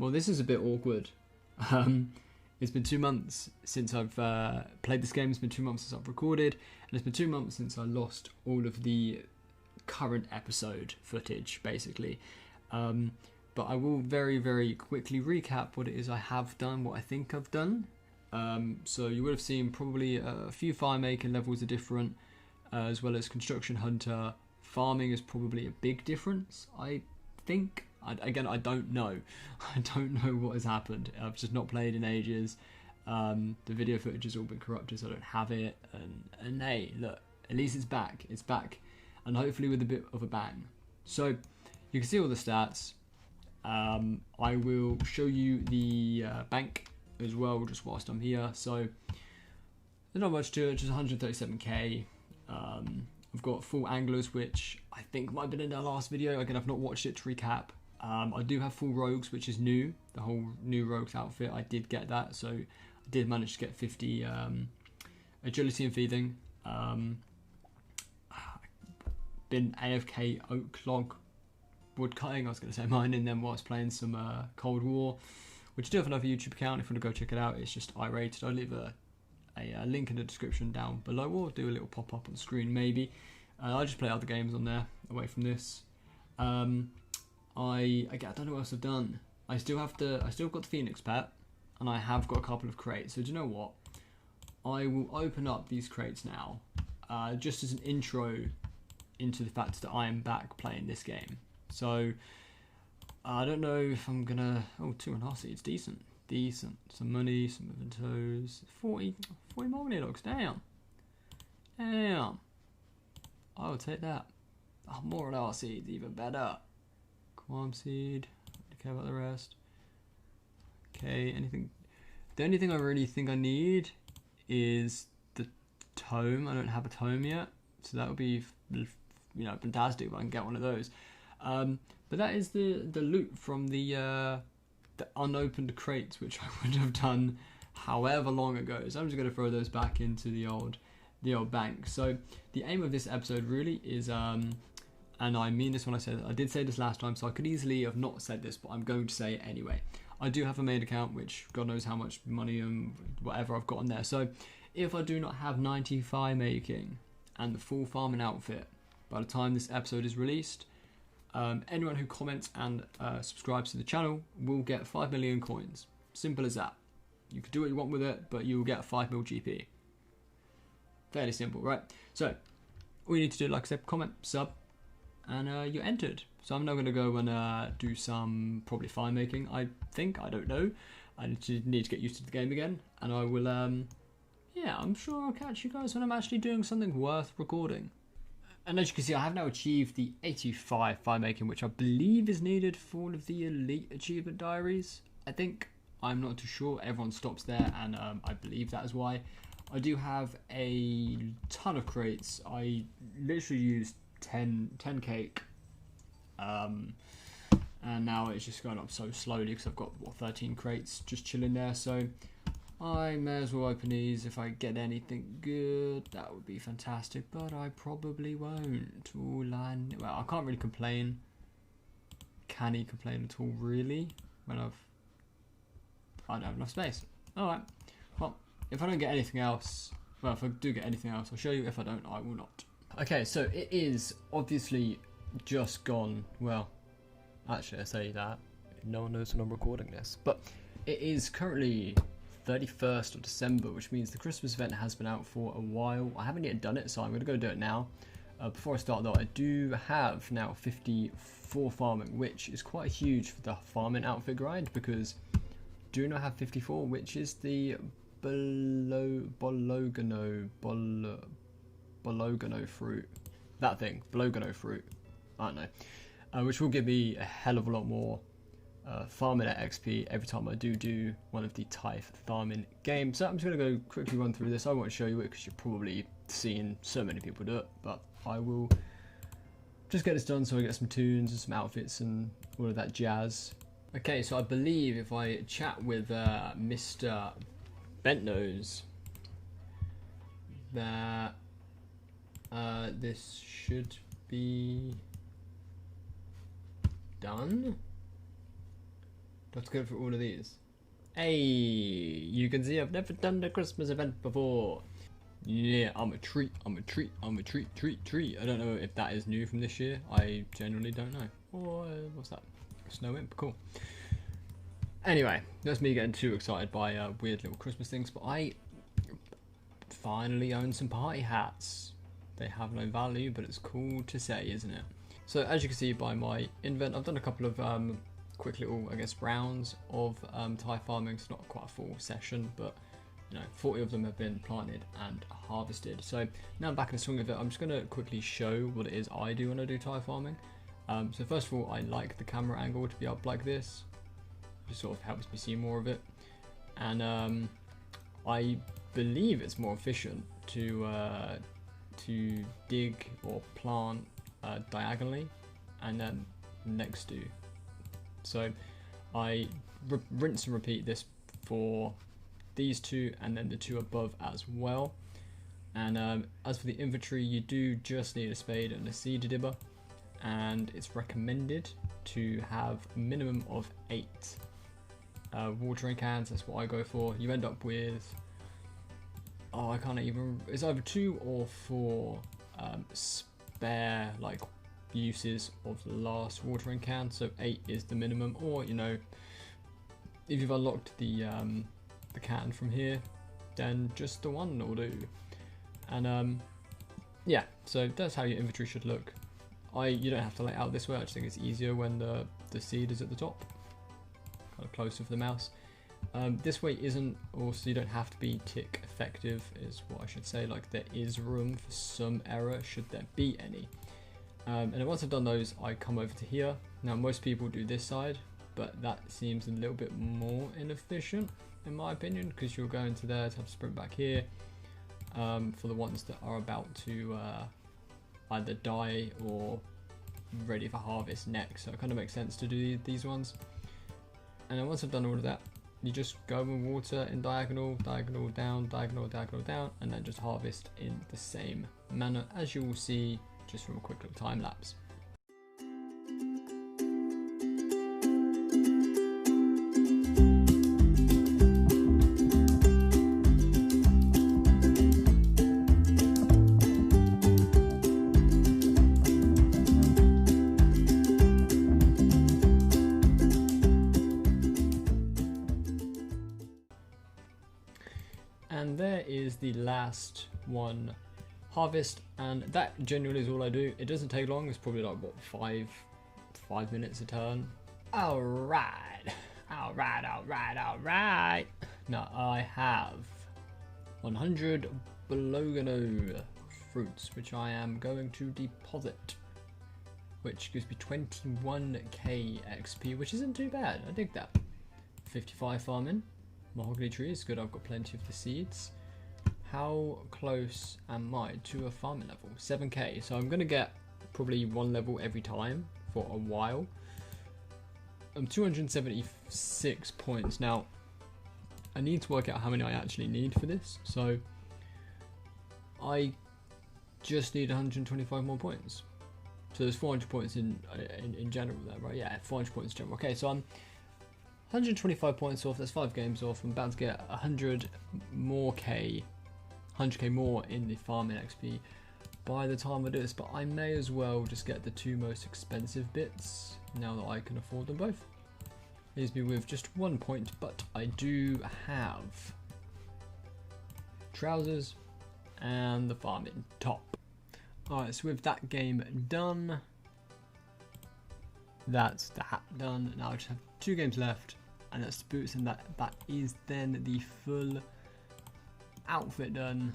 Well, this is a bit awkward. It's been 2 months since I've played this game. It's been 2 months since I've recorded, and it's been 2 months since I lost all of the current episode footage, basically. But I will very, very quickly recap what it is I have done, what I think I've done. So you would have seen probably a few firemaking levels are different, as well as construction hunter. Farming is probably a big difference, I think. Again, I don't know. I don't know what has happened. I've just not played in ages. The video footage has all been corrupted, so I don't have it. And hey, look, at least it's back. It's back, and hopefully with a bit of a bang. So you can see all the stats. I will show you the bank as well, just whilst I'm here. So there's not much to it, just 137k. I've got full anglers, which I think might have been in our last video. Again, I've not watched it to recap. I do have full rogues, which is new. The whole new rogues outfit, I did get that. So I did manage to get 50 agility and feeding. Been AFK oak log wood cutting, I was going to say mining, then whilst playing some Cold War, which I do have another YouTube account if you want to go check it out. It's just iRated. I'll leave a link in the description down below, or do a little pop-up on the screen maybe. I just play other games on there away from this. I don't know what else I've done. I still got the Phoenix pet, and I have got a couple of crates. So do you know what? I will open up these crates now, just as an intro into the fact that I am back playing this game. So I don't know if I'm gonna. Oh, 2.5 seeds, decent. Some money, some mementos. 40 money logs. Damn. I will take that. Oh, more on our seeds, even better. Quam seed. Don't care about the rest. Okay, anything. The only thing I really think I need is the Tome. I don't have a Tome yet, so that would be, fantastic if I can get one of those. But that is the loot from the unopened crates, which I would have done however long ago. So I'm just going to throw those back into the old bank. So the aim of this episode really is, and I mean this when I said it, I did say this last time, so I could easily have not said this, but I'm going to say it anyway. I do have a main account, which God knows how much money and whatever I've got on there. So if I do not have 90 firemaking and the full farming outfit by the time this episode is released, anyone who comments and subscribes to the channel will get 5 million coins. Simple as that. You can do what you want with it, but you will get 5 mil GP. Fairly simple, right? So all you need to do, like I said, comment, sub, and you're entered. So I'm now going to go and do some probably firemaking. I don't know. I need to get used to the game again, and I will. I'm sure I'll catch you guys when I'm actually doing something worth recording. And as you can see, I have now achieved the 85 firemaking, which I believe is needed for all of the elite achievement diaries. I think. I'm not too sure. Everyone stops there, and I believe that is why. I do have a ton of crates. I literally used 10 cake. And now it's just going up so slowly because I've got, 13 crates just chilling there. So I may as well open these. If I get anything good, that would be fantastic, but I probably won't. Well, I can't really complain. Can he complain at all, really? When I don't have enough space. Alright, well, if I don't get anything else, well, if I do get anything else, I'll show you. If I don't, I will not. Okay, so it is obviously just gone, well, actually I say that, no one knows when I'm recording this, but it is currently 31st of December, which means the Christmas event has been out for a while. I haven't yet done it, so I'm going to go do it now. Before I start though, I do have now 54 farming, which is quite huge for the farming outfit grind, because do not have 54, which is the bologano fruit. That thing, bologano fruit. I don't know. Which will give me a hell of a lot more farming at XP every time I do one of the Tithe farming games. So I'm just going to go quickly run through this. I won't show you it because you're probably seeing so many people do it, but I will just get this done so I get some tunes and some outfits and all of that jazz. Okay, so I believe if I chat with Mr. Bentnose, that this should be done. Do I have to go for all of these? Hey, you can see I've never done the Christmas event before. Yeah, I'm a treat. Treat. I don't know if that is new from this year. I genuinely don't know. Or what's that? Snow imp, cool. Anyway, that's me getting too excited by weird little Christmas things, but I finally own some party hats. They have no value, but it's cool to say, isn't it? So as you can see by my invent, I've done a couple of quick little, I guess, rounds of Tithe farming. It's not quite a full session, but you know, 40 of them have been planted and harvested. So now I'm back in the swing of it. I'm just going to quickly show what it is I do when I do Tithe farming. So first of all, I like the camera angle to be up like this. Just sort of helps me see more of it. And I believe it's more efficient to dig or plant diagonally and then next to. So I rinse and repeat this for these two and then the two above as well. And as for the inventory, you do just need a spade and a seed dibber, and it's recommended to have a minimum of 8 watering cans. That's what I go for. You end up with, oh, I can't even, it's either 2 or 4 spare like uses of the last watering can, so 8 is the minimum. Or you know, if you've unlocked the can from here, then just the one will do. And yeah, so that's how your inventory should look. You don't have to lay it out this way. I just think it's easier when the seed is at the top, kind of closer for the mouse. This way isn't, also you don't have to be tick effective is what I should say. Like there is room for some error should there be any. And then once I've done those, I come over to here. Now most people do this side, but that seems a little bit more inefficient in my opinion, because you'll go into there to have to sprint back here for the ones that are about to either die or ready for harvest next. So it kind of makes sense to do these ones. And then once I've done all of that, you just go and water in diagonal, diagonal down, diagonal, diagonal down, and then just harvest in the same manner as you will see just from a quick little time lapse. And there is the last one, harvest, and that generally is all I do. It doesn't take long. It's probably like what, five minutes a turn. All right. Now I have 100 Bologano fruits, which I am going to deposit, which gives me 21k XP, which isn't too bad. I dig that. 55 farming. Mahogany tree is good. I've got plenty of the seeds. How close am I to a farming level? 7k. So I'm going to get probably one level every time for a while. I'm 276 points. Now, I need to work out how many I actually need for this. So I just need 125 more points. So there's 400 points in general there, right? Yeah, 400 points in general. Okay, so I'm 125 points off. That's 5 games off. I'm about to get 100k more in the farming XP by the time I do this, but I may as well just get the 2 most expensive bits now that I can afford them both. Leaves me with just 1 point, but I do have trousers and the farming top. Alright, so with that game done, that's the hat done. Now I just have 2 games left, and that's the boots, and that is then the full outfit done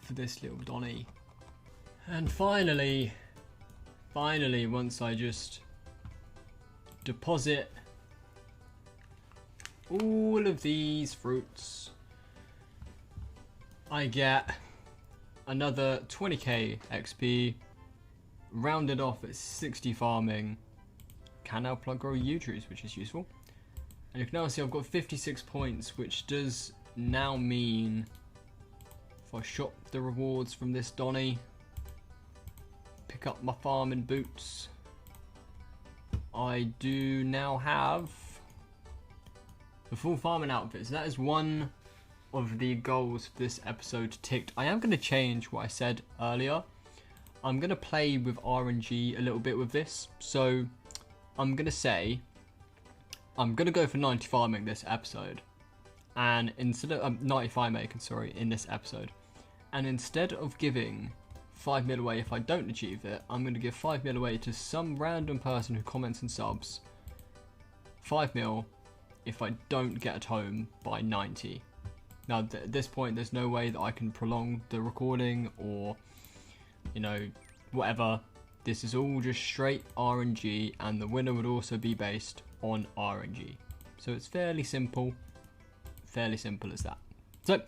for this little Donny. And finally, once I just deposit all of these fruits, I get another 20k XP, rounded off at 60 farming. Can now grow yew trees, which is useful. And you can now see I've got 56 points, which does now mean if I shop the rewards from this Donny, pick up my farming boots, I do now have The full farming outfit. So that is one of the goals for this episode ticked. I am going to change what I said earlier. I'm going to play with RNG a little bit with this. So I'm going to say I'm going to go for 90 farming this episode. And instead of 90 firemaking, sorry, in this episode. And instead of giving 5 mil away if I don't achieve it, I'm going to give 5 mil away to some random person who comments and subs. 5 mil if I don't get a tome by 90. Now at this point there's no way that I can prolong the recording or, you know, whatever. This is all just straight RNG, and the winner would also be based on RNG. So it's fairly simple as that. So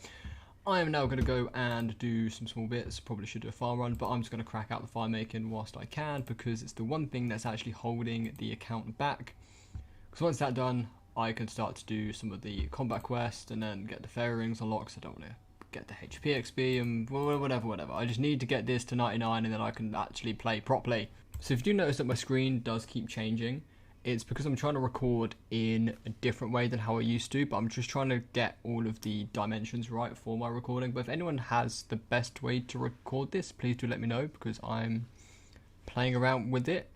I am now going to go and do some small bits. Probably should do a farm run, but I'm just going to crack out the fire making whilst I can, because it's the one thing that's actually holding the account back. Because once that's done, I can start to do some of the combat quests and then get the fairy rings unlocked. So I don't want to get the HP XP and whatever. I just need to get this to 99 and then I can actually play properly. So if you do notice that my screen does keep changing, it's because I'm trying to record in a different way than how I used to, but I'm just trying to get all of the dimensions right for my recording. But if anyone has the best way to record this, please do let me know, because I'm playing around with it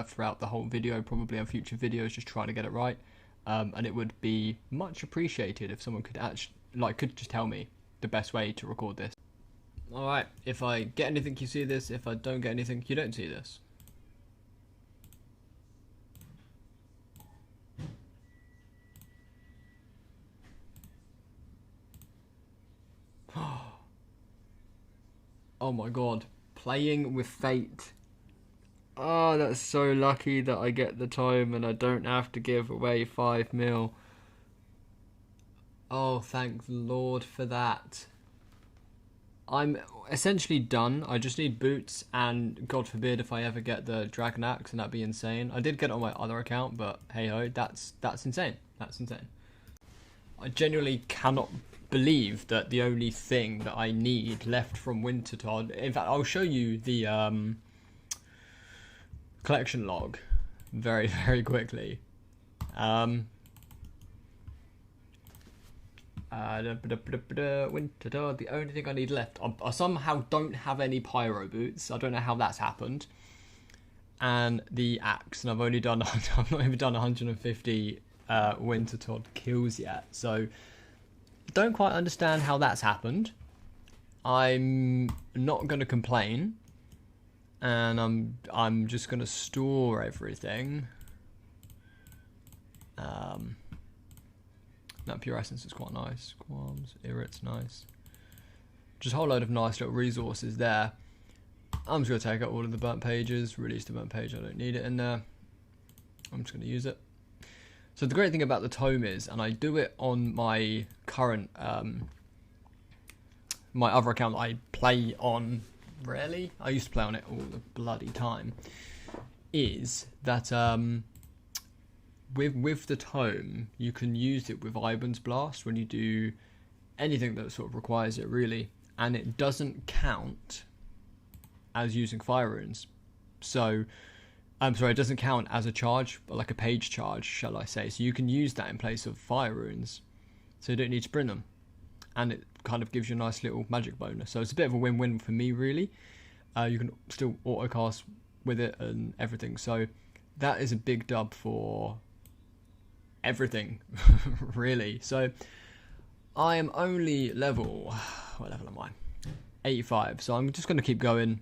throughout the whole video, probably on future videos, just trying to get it right. And it would be much appreciated if someone could could just tell me the best way to record this. Alright, if I get anything, you see this. If I don't get anything, you don't see this. Oh my god, playing with fate. Oh, that's so lucky that I get the tome and I don't have to give away 5 mil. Oh, thank the Lord for that. I'm essentially done. I just need boots, and God forbid if I ever get the dragon axe, and that'd be insane. I did get it on my other account, but hey ho, that's insane. That's insane. I genuinely cannot believe that the only thing that I need left from Wintertodt, in fact I'll show you the collection log very quickly. Wintertodt, the only thing I need left, I somehow don't have any pyro boots. I don't know how that's happened. And the axe, and I've not even done 150 Wintertodt kills yet, so don't quite understand how that's happened. I'm not going to complain, and I'm just going to store everything. That pure essence is quite nice. Qualms, irrit's nice. Just a whole load of nice little resources there. I'm just going to take out all of the burnt pages, release the burnt page, I don't need it in there. I'm just going to use it. So the great thing about the tome is, and I do it on my current, my other account that I play on rarely, I used to play on it all the bloody time, is that with the tome, you can use it with Iban's Blast when you do anything that sort of requires it, really, and it doesn't count as using fire runes. So I'm sorry, it doesn't count as a charge, but like a page charge, shall I say. So you can use that in place of fire runes, so you don't need to sprint them, and it kind of gives you a nice little magic bonus. So it's a bit of a win-win for me, really. You can still autocast with it and everything, so that is a big dub for everything, really. So I am only level, what level am I? 85, so I'm just going to keep going.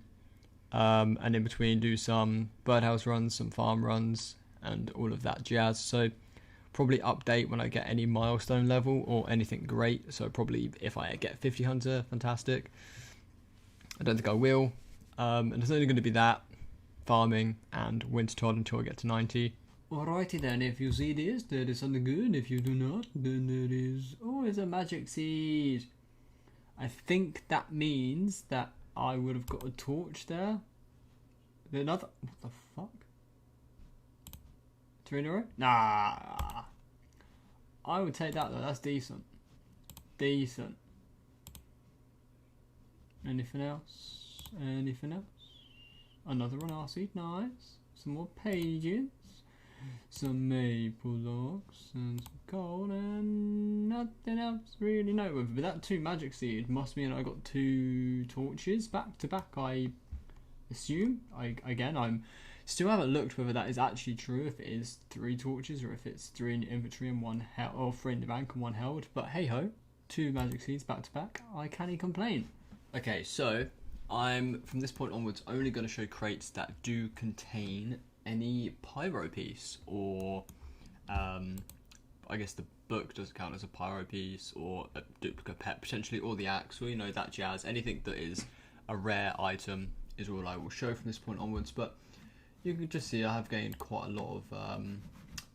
And in between do some birdhouse runs, some farm runs, and all of that jazz. So probably update when I get any milestone level or anything great. So probably if I get 50 hunter, fantastic. I don't think I will. And it's only going to be that, farming and Wintertodt until I get to 90. Alrighty then, if you see this, there is something good. If you do not, then there is always a magic seed. I think that means that I would have got a torch there. Another, what the fuck? 2 in a row? Nah. I would take that though, that's decent. Decent. Anything else? Anything else? Another one seed, nice. Some more pages. Some maple logs and some coal and nothing else really noteworthy. But that 2 magic seed must mean I got 2 torches back to back, I assume. I'm still haven't looked whether that is actually true, if it is 3 torches or if it's 3 in the inventory and 1 held, or 3 in the bank and 1 held. But hey ho, 2 magic seeds back to back. I can't complain. Okay, so I'm from this point onwards only going to show crates that do contain any pyro piece, or I guess the book doesn't count as a pyro piece, or a duplicate pet potentially, or the axe, or you know, that jazz. Anything that is a rare item is all I will show from this point onwards. But you can just see I have gained quite a lot of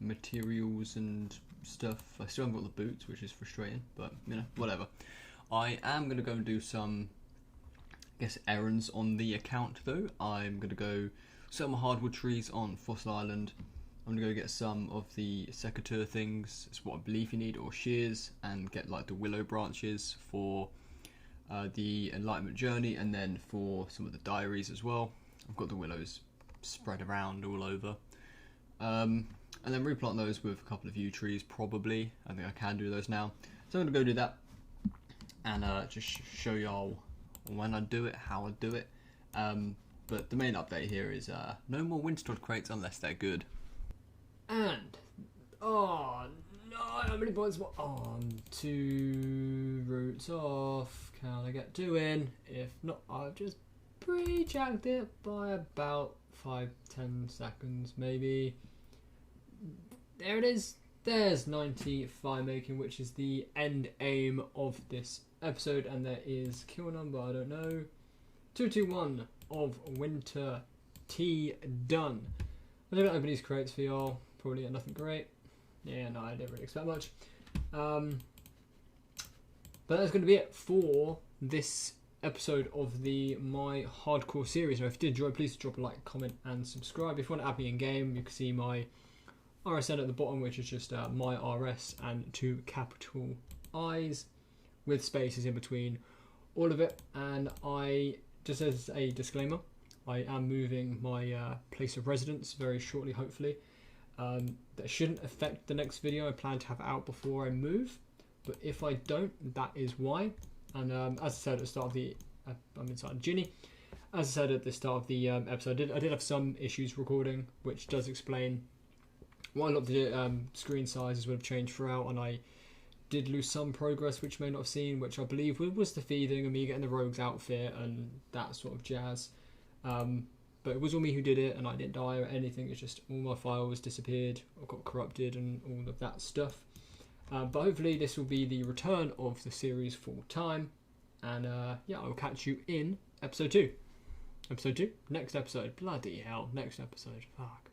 materials and stuff. I still haven't got the boots, which is frustrating, but you know, whatever. I am going to go and do some, I guess, errands on the account though. I'm going to go sell my hardwood trees on Fossil Island. I'm going to go get some of the secateur things, it's what I believe you need, or shears, and get like the willow branches for the Enlightenment Journey, and then for some of the diaries as well. I've got the willows spread around all over. And then replant those with a couple of yew trees, probably. I think I can do those now. So I'm going to go do that, and just show y'all when I do it, how I do it. But the main update here is no more wintertodt crates unless they're good. And, oh no, how many points? Oh, I'm 2 roots off. Can I get 2 in? If not, I've just pre-jacked it by about 5-10 seconds maybe. There it is. There's 90 firemaking, which is the end aim of this episode, and there is kill number, I don't know, 221 of winter tea done. I don't open these crates for y'all. Probably nothing great. Yeah, no, I didn't really expect much. But that's going to be it for this episode of the My Hardcore series. Now, if you did enjoy, please drop a like, comment, and subscribe. If you want to add me in game, you can see my RSN at the bottom, which is just my RS and 2 capital I's with spaces in between all of it. And I, just as a disclaimer, I am moving my place of residence very shortly, hopefully. That shouldn't affect the next video. I plan to have it out before I move, but if I don't, that is why. And as I said at the start of the, I'm inside Ginny. As I said at the start of the episode, I did have some issues recording, which does explain why a lot of the screen sizes would have changed throughout, and I did lose some progress, which you may not have seen, which I believe was the feeding and me getting the rogue's outfit and that sort of jazz. But it was all me who did it, and I didn't die or anything. It's just all my files disappeared or got corrupted and all of that stuff. But hopefully this will be the return of the series full time. And yeah, I'll catch you in episode 2. Episode 2? Next episode. Bloody hell, next episode. Fuck.